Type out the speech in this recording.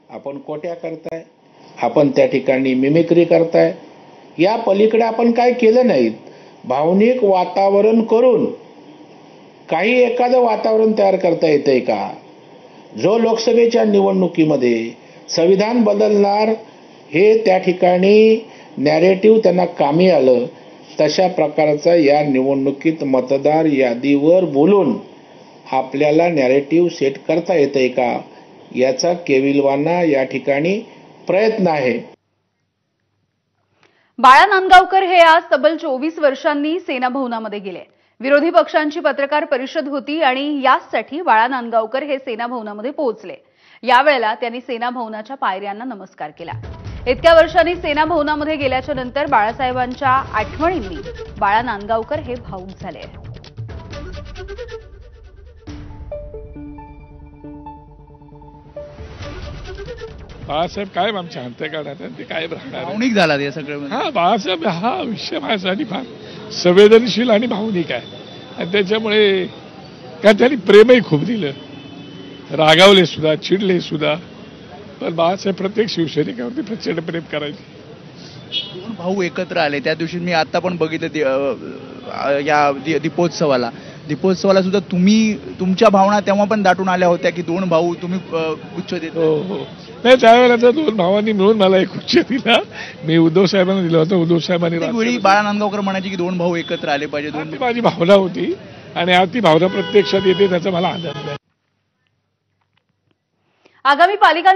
आपण कोट्या करताय, आपण त्या ठिकाणी मिमिक्री करताय, या पलीकडे आपण काय केलं नाही. भावनिक वातावरण करून काही एखादं वातावरण तयार करता येतंय का? जो लोकसभेच्या निवडणुकीमध्ये संविधान बदलणार हे त्या ठिकाणी नॅरेटिव्ह त्यांना कामी आलं, तशा प्रकारचा या निवडणुकीत मतदार यादीवर बोलून आपल्याला नॅरेटिव्ह सेट करता येतंय का, याचा केविलवाना या ठिकाणी प्रयत्न आहे. बाळा नांदगावकर हे आज तब्बल 24 वर्षांनी सेना भवनामध्ये गेले. विरोधी पक्षांची पत्रकार परिषद होती आणि याचसाठी बाळा नांदगावकर हे सेना भवनामध्ये पोहोचले. यावेळेला त्यांनी सेना भवनाच्या पायऱ्यांना नमस्कार केला. इतक्या वर्षांनी सेना भवनामध्ये गेल्याच्या नंतर बाळासाहेबांच्या आठवणींनी बाळा नांदगावकर हे भावुक झाले. बाळासाहेब कायम आमच्या अंतःकरणात ते कायम राहणार. भावनिक झाला ते सगळं. हा, बाळासाहेब हा विषय माझ्यासाठी फार संवेदनशील आणि भावनिक आहे आणि त्याच्यामुळे काय त्यांनी प्रेमही खूप दिलं, रागावले सुद्धा, चिडले सुद्धा, पण बाळासाहेब प्रत्येक शिवसैनिकावरती प्रचंड प्रेम करायचे. दोन भाऊ एकत्र आले त्या दिवशी मी आता पण बघितलं या दीपोत्सवाला सुद्धा तुम्ही तुमच्या भावना तेव्हा पण दाटून आल्या होत्या की दोन भाऊ तुम्ही गुच्छ देत. हो हो, नाही त्यावेळेला तर दोन भावांनी मिळून मला एक गुच्छ दिला. मी उद्धव साहेबांना दिला होता. उद्धव साहेबांनी बाळा नांदगावकर म्हणायचे की दोन भाऊ एकत्र आले पाहिजे. दोन माझी भावना होती आणि आज ती भावना प्रत्यक्षात येते, त्याचा मला आनंद आहे. आगामी पालिका